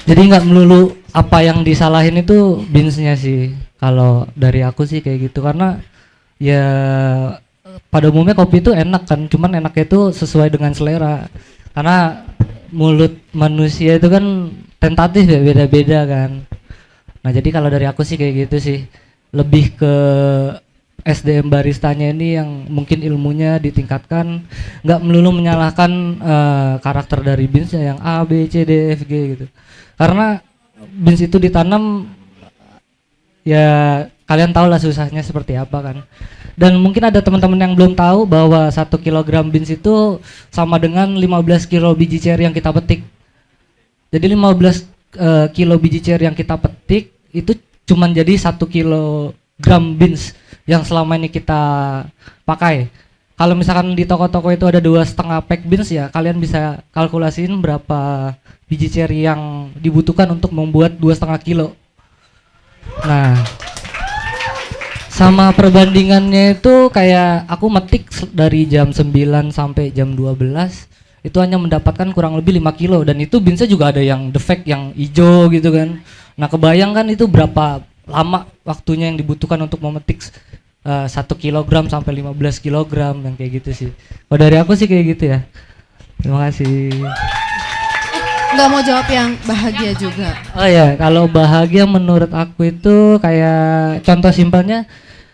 [SPEAKER 1] Jadi nggak melulu apa yang disalahin itu beansnya sih. Kalau dari aku sih kayak gitu, karena ya pada umumnya kopi itu enak kan, cuman enaknya itu sesuai dengan selera. Karena mulut manusia itu kan tentatif ya, beda-beda kan. Nah jadi kalau dari aku sih kayak gitu sih, lebih ke SDM baristanya ini yang mungkin ilmunya ditingkatkan, nggak melulu menyalahkan karakter dari beansnya yang A, B, C, D, F, G gitu. Karena beans itu ditanam ya kalian tahu lah susahnya seperti apa kan. Dan mungkin ada teman-teman yang belum tahu bahwa 1 kilogram beans itu sama dengan 15 kilo biji cherry yang kita petik. Jadi 15 kilo biji cherry yang kita petik itu cuman jadi 1 kilogram beans yang selama ini kita pakai. Kalau misalkan di toko-toko itu ada 2,5 pack beans ya, kalian bisa kalkulasiin berapa biji cherry yang dibutuhkan untuk membuat 2,5 kilo. Nah, sama perbandingannya itu kayak aku metik dari jam 9 sampai jam 12 itu hanya mendapatkan kurang lebih 5 kilo, dan itu beansnya juga ada yang defect, yang hijau gitu kan. Nah kebayang kan itu berapa lama waktunya yang dibutuhkan untuk memetik 1 kilogram sampai 15 kilogram yang kayak gitu sih. Kalau dari aku sih kayak gitu ya. Terima kasih.
[SPEAKER 4] Nggak mau jawab yang bahagia juga.
[SPEAKER 1] Oh ya, kalau bahagia menurut aku itu kayak contoh simpelnya,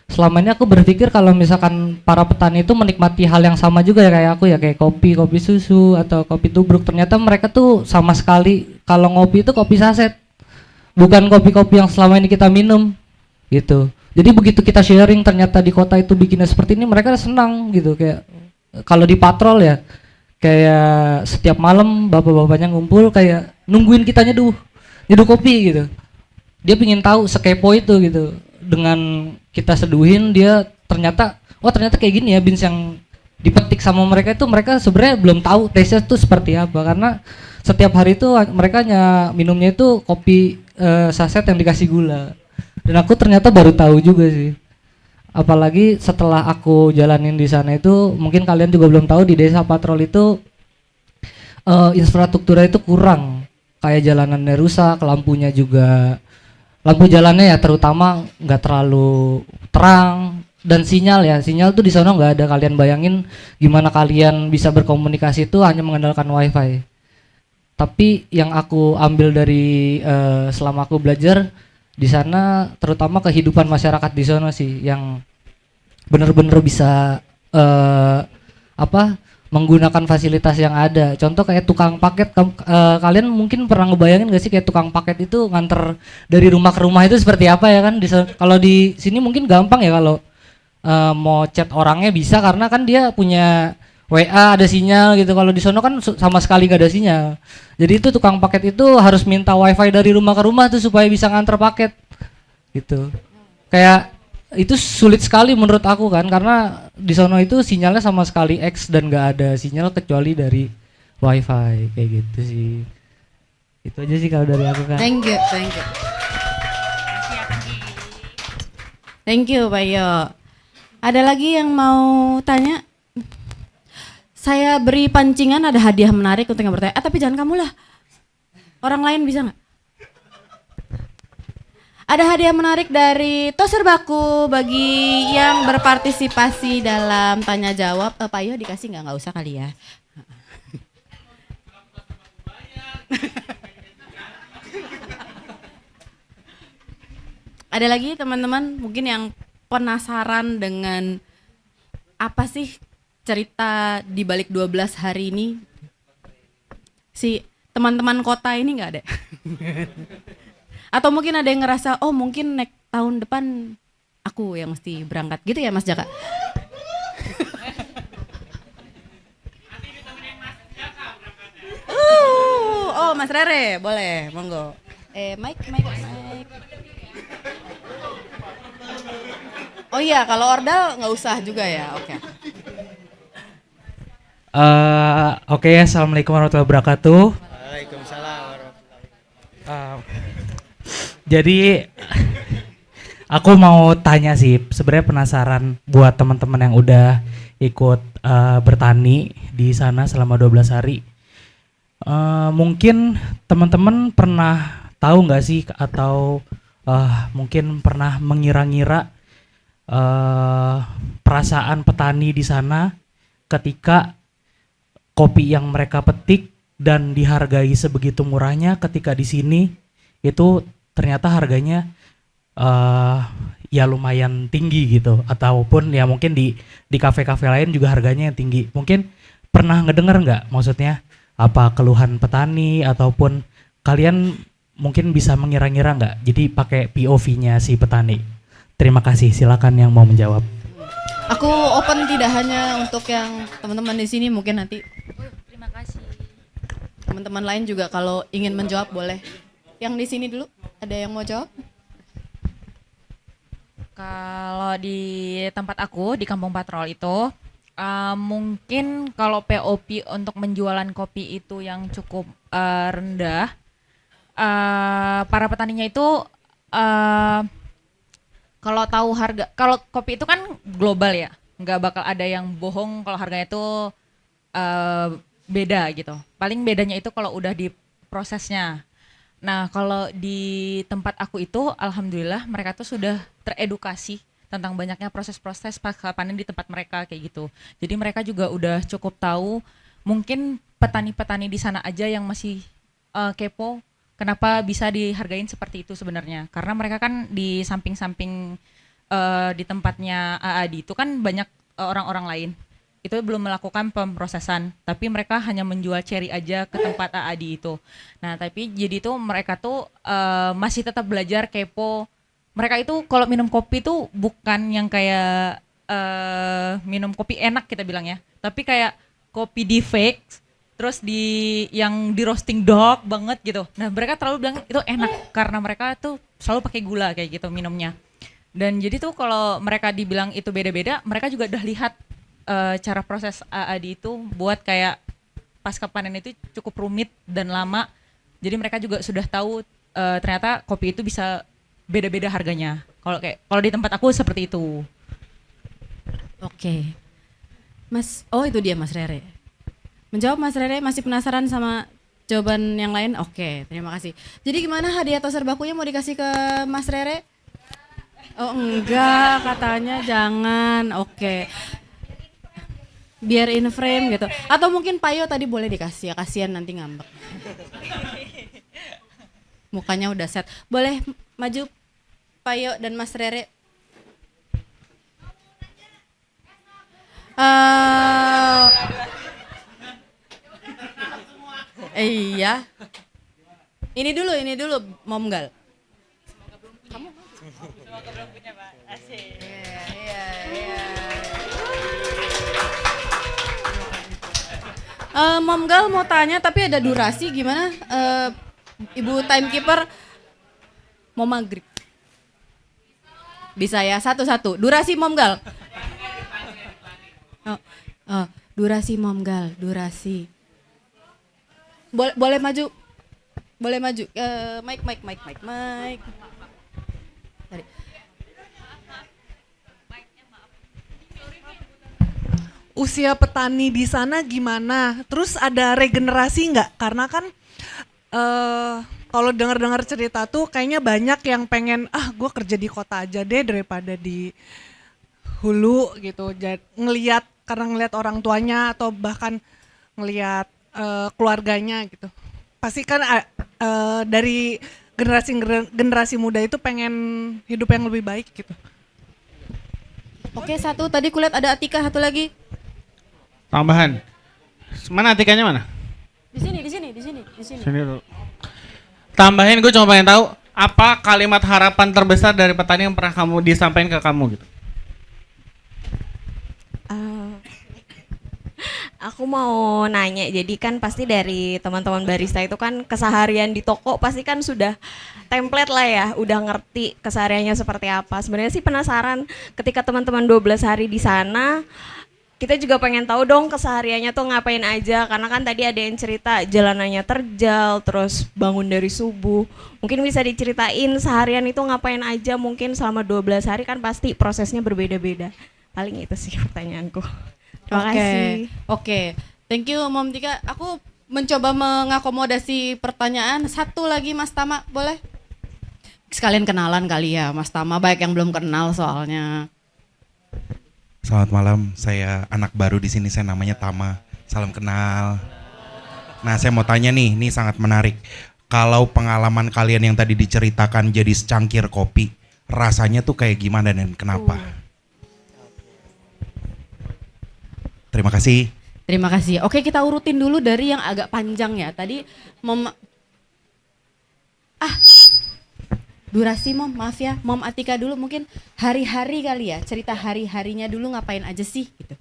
[SPEAKER 1] selama ini aku berpikir kalau misalkan para petani itu menikmati hal yang sama juga ya kayak aku ya, kayak kopi susu atau kopi tubruk. Ternyata mereka tuh sama sekali kalau ngopi itu kopi saset, bukan kopi-kopi yang selama ini kita minum gitu. Jadi begitu kita sharing ternyata di kota itu bikinnya seperti ini, mereka senang gitu. Kayak kalau di patrol ya, kayak setiap malam bapak-bapaknya ngumpul kayak nungguin kita nyeduh kopi gitu. Dia pingin tahu, sekepo itu gitu. Dengan kita seduhin dia ternyata, oh ternyata kayak gini ya beans yang dipetik sama mereka itu, mereka sebenarnya belum tahu taste-nya tuh seperti apa, karena setiap hari itu mereka minumnya itu kopi saset yang dikasih gula. Dan aku ternyata baru tahu juga sih. Apalagi setelah aku jalanin di sana itu, mungkin kalian juga belum tahu, di desa patrol itu infrastrukturnya itu kurang, kayak jalanannya rusak, lampunya juga, lampu jalannya ya terutama nggak terlalu terang, dan sinyal tuh di sana nggak ada. Kalian bayangin gimana kalian bisa berkomunikasi itu hanya mengandalkan wifi. Tapi yang aku ambil dari selama aku belajar di sana, terutama kehidupan masyarakat di sana sih yang benar-benar bisa menggunakan fasilitas yang ada. Contoh kayak tukang paket, kalian mungkin pernah ngebayangin gak sih kayak tukang paket itu nganter dari rumah ke rumah itu seperti apa ya kan? Kalau di sini mungkin gampang ya, kalau mau chat orangnya bisa karena kan dia punya WA, ada sinyal gitu. Kalau di sono kan sama sekali gak ada sinyal. Jadi itu tukang paket itu harus minta wifi dari rumah ke rumah tuh supaya bisa nganter paket gitu. Kayak itu sulit sekali menurut aku kan, karena di sono itu sinyalnya sama sekali X dan gak ada sinyal kecuali dari wifi kayak gitu sih. Itu aja sih kalau dari aku kan.
[SPEAKER 4] Thank you. Thank you Pak Yo. Ada lagi yang mau tanya? Saya beri pancingan, ada hadiah menarik untuk yang bertanya. Tapi jangan kamu lah, orang lain bisa nggak? Ada hadiah menarik dari Toser Baku bagi yang berpartisipasi dalam tanya jawab. Pak Yo dikasih nggak usah kali ya. Ada lagi teman-teman mungkin yang penasaran dengan apa sih cerita di balik 12 hari ini? Si teman-teman kota ini nggak ada? Atau mungkin ada yang ngerasa, oh mungkin next tahun depan aku yang mesti berangkat gitu ya Mas Jaka? Oh Mas Rere, boleh, monggo. Mike. Oh iya, kalau ordal nggak usah juga ya, oke.
[SPEAKER 10] Oke, assalamualaikum warahmatullahi wabarakatuh.
[SPEAKER 6] Waalaikumsalam warahmatullahi wabarakatuh.
[SPEAKER 10] Jadi aku mau tanya sih, sebenarnya penasaran buat teman-teman yang udah ikut bertani di sana selama 12 hari. Mungkin teman-teman pernah tahu nggak sih atau mungkin pernah mengira-ngira perasaan petani di sana ketika kopi yang mereka petik dan dihargai sebegitu murahnya, ketika di sini itu ternyata harganya ya lumayan tinggi gitu, ataupun ya mungkin di kafe-kafe lain juga harganya yang tinggi. Mungkin pernah ngedenger nggak, maksudnya apa keluhan petani, ataupun kalian mungkin bisa mengira-ngira nggak, jadi pakai POV-nya si petani. Terima kasih, silakan yang mau menjawab.
[SPEAKER 4] Aku open tidak hanya untuk yang teman-teman di sini, mungkin nanti
[SPEAKER 7] Terima kasih.
[SPEAKER 4] teman-teman lain juga kalau ingin menjawab boleh. Yang di sini dulu, ada yang mau jawab?
[SPEAKER 7] Kalau di tempat aku di Kampung Patrol itu mungkin kalau POP untuk menjualan kopi itu yang cukup rendah, para petaninya itu kalau tahu harga, kalau kopi itu kan global ya, nggak bakal ada yang bohong kalau harganya itu beda gitu. Paling bedanya itu kalau udah di prosesnya. Nah, kalau di tempat aku itu, alhamdulillah mereka tuh sudah teredukasi tentang banyaknya proses-proses pasca panen di tempat mereka kayak gitu. Jadi mereka juga udah cukup tahu. Mungkin petani-petani di sana aja yang masih kepo, kenapa bisa dihargain seperti itu sebenarnya? Karena mereka kan di samping-samping di tempatnya AAD itu kan banyak orang-orang lain. Itu belum melakukan pemrosesan, tapi mereka hanya menjual cherry aja ke tempat AAD itu. Nah, tapi jadi tuh mereka tuh masih tetap belajar, kepo. Mereka itu kalau minum kopi tuh bukan yang kayak minum kopi enak kita bilang ya, tapi kayak kopi di fake, terus yang di roasting dark banget gitu. Nah, mereka terlalu bilang itu enak karena mereka tuh selalu pakai gula kayak gitu minumnya. Dan jadi tuh kalau mereka dibilang itu beda-beda, mereka juga udah lihat cara proses AAD itu buat kayak pasca panen itu cukup rumit dan lama. Jadi mereka juga sudah tahu ternyata kopi itu bisa beda-beda harganya. Kalau di tempat aku seperti itu.
[SPEAKER 4] Oke. Mas, oh itu dia Mas Rere. Menjawab Mas Rere, masih penasaran sama jawaban yang lain? Oke, terima kasih. Jadi gimana hadiah atau serbakunya mau dikasih ke Mas Rere? Oh enggak, katanya jangan. Oke. Biar in frame gitu. Atau mungkin Payo tadi boleh dikasih ya, kasihan nanti ngambek. Mukanya udah set. Boleh maju Payo dan Mas Rere. Iya. Ini dulu Mom Gal. Kamu? Semoga belum punya, Pak. Asik. Iya. Mom Gal mau tanya tapi ada durasi gimana? Ibu timekeeper mau maghrib. Bisa ya, satu-satu. Durasi Mom Gal. Durasi Mom Gal, durasi. Boleh maju. Boleh maju. Mic. Tadi.
[SPEAKER 11] Usia petani di sana gimana? Terus ada regenerasi nggak? Karena kan kalau dengar-dengar cerita tuh kayaknya banyak yang pengen gue kerja di kota aja deh daripada di hulu gitu. Karena ngelihat orang tuanya atau bahkan ngelihat keluarganya gitu. Pasti kan dari generasi muda itu pengen hidup yang lebih baik gitu.
[SPEAKER 4] Oke, satu tadi kulihat ada Atika, satu lagi.
[SPEAKER 9] Tambahan. Mana Atikanya mana?
[SPEAKER 4] Di sini.
[SPEAKER 9] Sini dulu. Tambahin, gue cuma pengen tahu apa kalimat harapan terbesar dari petani yang pernah kamu disampaikan ke kamu gitu.
[SPEAKER 12] Aku mau nanya, jadi kan pasti dari teman-teman barista itu kan keseharian di toko pasti kan sudah template lah ya, udah ngerti kesehariannya seperti apa. Sebenarnya sih penasaran ketika teman-teman 12 hari di sana, kita juga pengen tahu dong kesehariannya tuh ngapain aja, karena kan tadi ada yang cerita jalanannya terjal, terus bangun dari subuh. Mungkin bisa diceritain seharian itu ngapain aja, mungkin selama 12 hari kan pasti prosesnya berbeda-beda. Paling itu sih pertanyaanku. Terima kasih.
[SPEAKER 4] Oke. Thank you Mom Tika. Aku mencoba mengakomodasi pertanyaan. Satu lagi Mas Tama, boleh? Sekalian kenalan kali ya Mas Tama, baik yang belum kenal soalnya.
[SPEAKER 13] Selamat malam, saya anak baru di sini, saya namanya Tama. Salam kenal. Nah, saya mau tanya nih, ini sangat menarik. Kalau pengalaman kalian yang tadi diceritakan jadi secangkir kopi, rasanya tuh kayak gimana dan kenapa? Terima kasih.
[SPEAKER 4] Terima kasih. Oke, kita urutin dulu dari yang agak panjang ya. Tadi durasi maaf ya. Mom Atika dulu mungkin hari-hari kali ya. Cerita hari-harinya dulu ngapain aja sih gitu.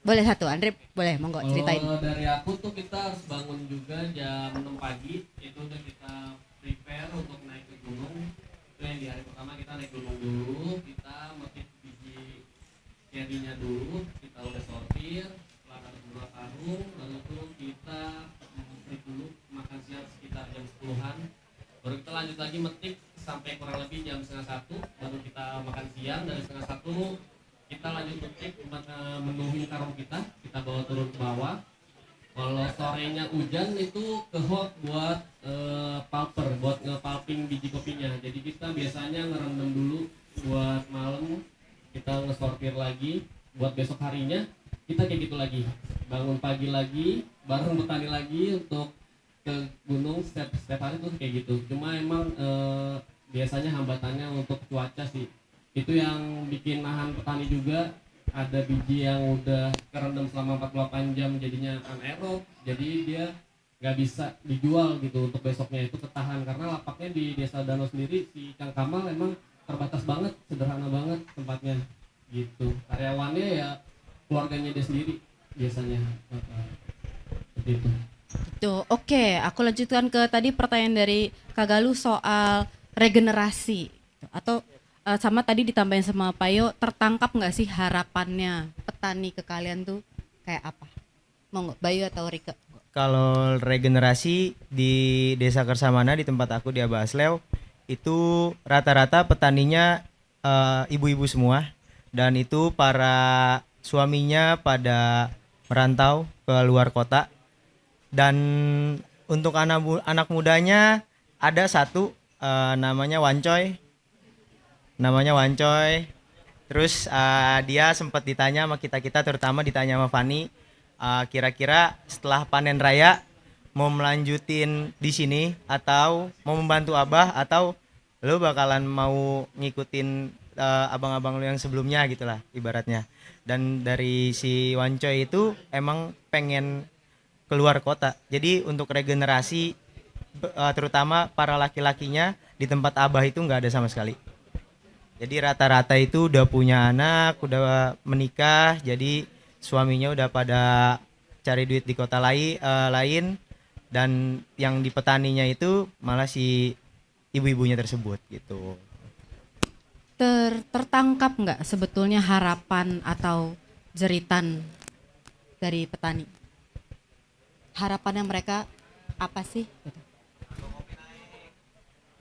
[SPEAKER 4] Boleh satu, Andre boleh monggo ceritain.
[SPEAKER 5] Kalau dari aku tuh kita harus bangun juga jam 6 pagi. Itu udah kita prepare untuk naik ke gunung. Itu yang di hari pertama kita naik gunung dulu. Kita metik biji carry-nya dulu. Kita udah sortir. Buat karung, lalu tuh kita metik dulu, makan siang sekitar jam 10-an. Baru kita lanjut lagi metik sampai kurang lebih jam 12:30, baru kita makan siang. Dari 12:30 kita lanjut metik menuhin karung kita bawa turun ke bawah. Kalau sorenya hujan itu ke hot buat pulper, buat nge-pulping biji kopinya. Jadi kita biasanya ngerendam dulu buat malam, kita ngesortir lagi buat besok harinya. Kita kayak gitu lagi, bangun pagi lagi, bareng petani lagi untuk ke gunung setiap hari tuh kayak gitu. Cuma emang biasanya hambatannya untuk cuaca sih, itu yang bikin nahan petani juga. Ada biji yang udah kerendam selama 48 jam jadinya anaerob, jadi dia nggak bisa dijual gitu untuk besoknya, itu ketahan. Karena lapaknya di Desa Danau sendiri, si Kang Kamal emang terbatas banget, sederhana banget tempatnya gitu. Karyawannya ya keluarganya dia sendiri biasanya. Seperti itu.
[SPEAKER 4] Tuh, oke, aku lanjutkan ke tadi pertanyaan dari Kak Galuh soal regenerasi atau sama tadi ditambahin sama Payo, tertangkap nggak sih harapannya petani ke kalian tuh kayak apa? Monggo, Bayu atau Rika?
[SPEAKER 6] Kalau regenerasi di Desa Kersamana di tempat aku di Abah Asleo itu rata-rata petaninya ibu-ibu semua, dan itu para suaminya pada merantau ke luar kota. Dan untuk anak mudanya ada satu namanya Wancoy. Terus dia sempat ditanya sama kita terutama ditanya sama Fani, kira-kira setelah panen raya mau melanjutin di sini atau mau membantu Abah, atau lo bakalan mau ngikutin abang-abang lo yang sebelumnya gitulah ibaratnya. Dan dari si Wancoy itu emang pengen keluar kota. Jadi untuk regenerasi terutama para laki-lakinya di tempat Abah itu nggak ada sama sekali. Jadi rata-rata itu udah punya anak, udah menikah, jadi suaminya udah pada cari duit di kota lain, dan yang di petaninya itu malah si ibu-ibunya tersebut gitu.
[SPEAKER 4] Tertangkap nggak sebetulnya harapan atau jeritan dari petani? Harapannya mereka apa sih?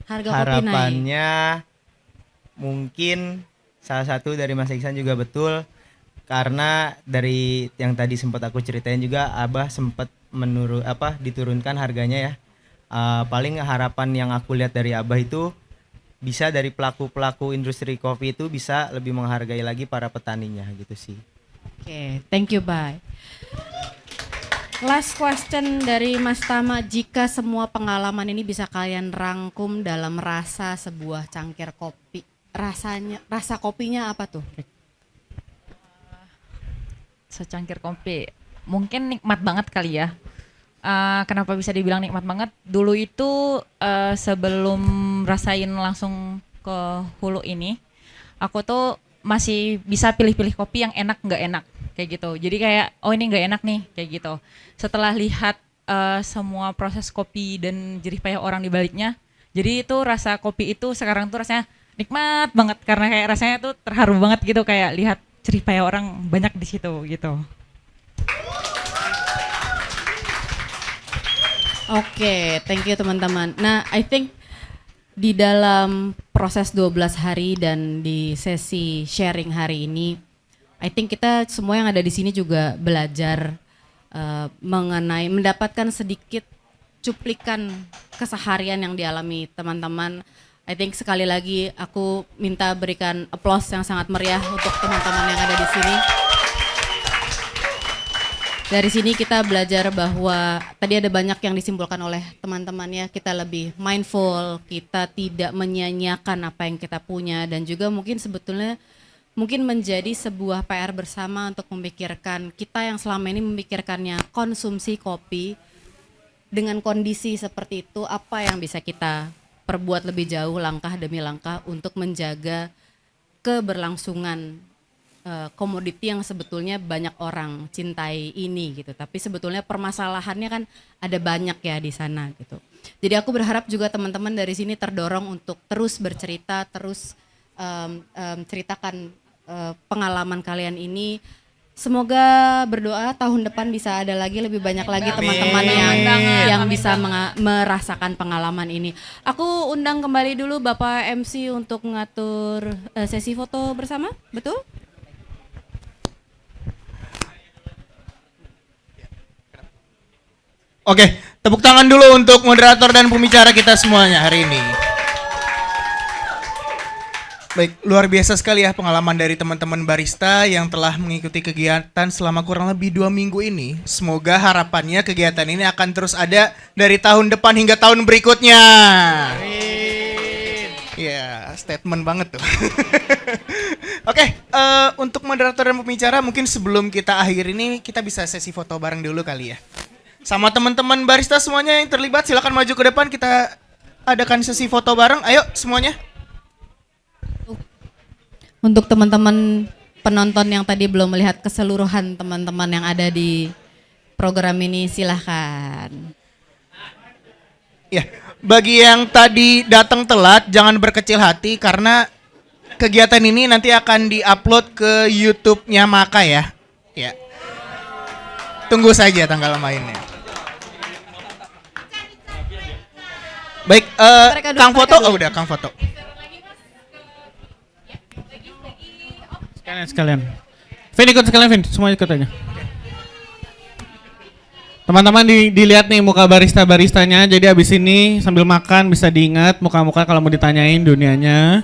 [SPEAKER 4] Harga kopi naik.
[SPEAKER 6] Harapannya mungkin salah satu dari Mas Iksan juga betul, karena dari yang tadi sempat aku ceritain juga Abah sempat diturunkan harganya ya. Paling harapan yang aku lihat dari Abah itu bisa dari pelaku industri kopi itu bisa lebih menghargai lagi para petaninya gitu sih.
[SPEAKER 4] Oke, thank you, bye. Last question dari Mas Tama, jika semua pengalaman ini bisa kalian rangkum dalam rasa sebuah cangkir kopi, rasa kopinya apa tuh?
[SPEAKER 7] Secangkir kopi, mungkin nikmat banget kali ya. Kenapa bisa dibilang nikmat banget? Dulu itu sebelum rasain langsung ke hulu ini, aku tuh masih bisa pilih-pilih kopi yang enak nggak enak kayak gitu. Jadi kayak oh ini nggak enak nih kayak gitu. Setelah lihat semua proses kopi dan jerih payah orang di baliknya, jadi itu rasa kopi itu sekarang tuh rasanya nikmat banget karena kayak rasanya tuh terharu banget gitu, kayak lihat jerih payah orang banyak di situ gitu.
[SPEAKER 4] Oke, thank you teman-teman. Nah, I think di dalam proses 12 hari dan di sesi sharing hari ini, I think kita semua yang ada di sini juga belajar mengenai mendapatkan sedikit cuplikan keseharian yang dialami teman-teman. I think sekali lagi aku minta berikan applause yang sangat meriah untuk teman-teman yang ada di sini. Dari sini kita belajar bahwa tadi ada banyak yang disimpulkan oleh teman-temannya, kita lebih mindful, kita tidak menyia-nyiakan apa yang kita punya, dan juga mungkin sebetulnya mungkin menjadi sebuah PR bersama untuk memikirkan, kita yang selama ini memikirkannya konsumsi kopi dengan kondisi seperti itu, apa yang bisa kita perbuat lebih jauh langkah demi langkah untuk menjaga keberlangsungan komoditi yang sebetulnya banyak orang cintai ini gitu. Tapi sebetulnya permasalahannya kan ada banyak ya di sana gitu. Jadi aku berharap juga teman-teman dari sini terdorong untuk terus bercerita, terus ceritakan pengalaman kalian ini. Semoga berdoa tahun depan bisa ada lagi lebih banyak lagi teman-teman yang bisa merasakan pengalaman ini. Aku undang kembali dulu Bapak MC untuk mengatur sesi foto bersama, betul?
[SPEAKER 2] Oke, tepuk tangan dulu untuk moderator dan pembicara kita semuanya hari ini. Baik, luar biasa sekali ya pengalaman dari teman-teman barista yang telah mengikuti kegiatan selama kurang lebih 2 minggu ini. Semoga harapannya kegiatan ini akan terus ada dari tahun depan hingga tahun berikutnya. Ya, statement banget tuh. Oke, untuk moderator dan pembicara mungkin sebelum kita akhir ini kita bisa sesi foto bareng dulu kali ya. Sama teman-teman barista semuanya yang terlibat silakan maju ke depan, kita adakan sesi foto bareng. Ayo semuanya.
[SPEAKER 4] Untuk teman-teman penonton yang tadi belum melihat keseluruhan teman-teman yang ada di program ini, silahkan.
[SPEAKER 2] Ya, bagi yang tadi datang telat jangan berkecil hati karena kegiatan ini nanti akan diupload ke YouTube-nya Maka ya. Ya. Tunggu saja tanggal mainnya. Baik, Kang foto, oh udah Kang foto.
[SPEAKER 9] Sekalian. Vin ikut sekalian, Vin. Semua ikut aja. Teman-teman dilihat nih muka barista-baristanya. Jadi abis ini sambil makan bisa diingat muka-muka kalau mau ditanyain dunianya.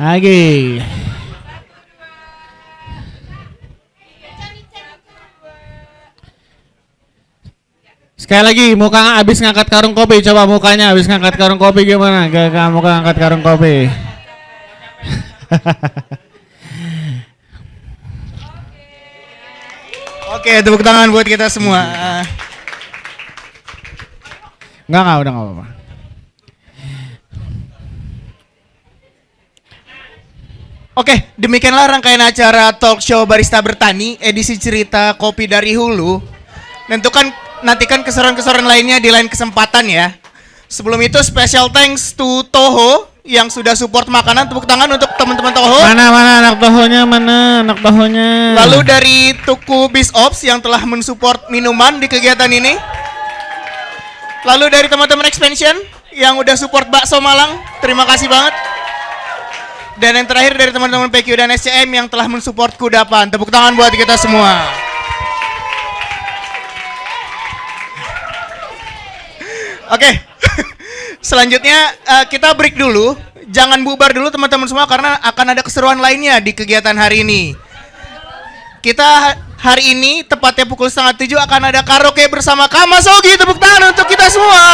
[SPEAKER 9] Lagi. Sekali lagi, muka abis ngangkat karung kopi. Coba mukanya abis ngangkat karung kopi gimana? Gak muka ngangkat karung kopi.
[SPEAKER 2] Oke, tepuk tangan buat kita semua.
[SPEAKER 9] Enggak, udah gak apa-apa.
[SPEAKER 2] Oke, demikianlah rangkaian acara Talk Show Barista Bertani edisi cerita kopi dari hulu. Nantikan keseruan-keseruan lainnya di lain kesempatan ya. Sebelum itu special thanks to Toho yang sudah support makanan. Tepuk tangan untuk teman-teman Toho.
[SPEAKER 9] Mana anak Tohonya?
[SPEAKER 2] Lalu dari Tuku Bis Ops yang telah mensupport minuman di kegiatan ini. Lalu dari teman-teman Expansion yang udah support bakso Malang. Terima kasih banget. Dan yang terakhir dari teman-teman PQ dan SCM yang telah mensupport Kudapan. Tepuk tangan buat kita semua. Oke, selanjutnya kita break dulu. Jangan bubar dulu teman-teman semua karena akan ada keseruan lainnya di kegiatan hari ini. Kita hari ini tepatnya pukul 6:30 akan ada karaoke bersama Kamasogi. Tepuk tangan untuk kita semua.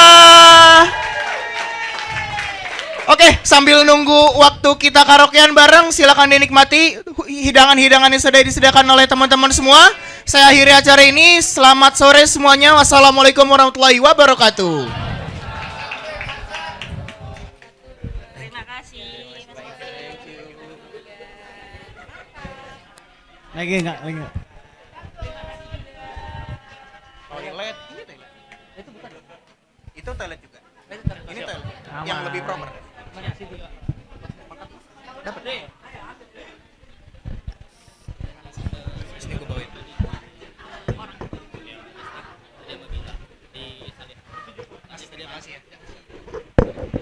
[SPEAKER 2] Oke, sambil nunggu waktu kita karaokean bareng, silakan dinikmati hidangan-hidangan yang sudah disediakan oleh teman-teman semua. Saya akhiri acara ini. Selamat sore semuanya. Wassalamualaikum warahmatullahi wabarakatuh.
[SPEAKER 7] Terima kasih.
[SPEAKER 9] Lagi enggak?
[SPEAKER 2] Toilet. Itu bukan. Itu toilet juga. Ini toilet. Yang lebih proper. Dapat. Sini gue bawain. kasih ya.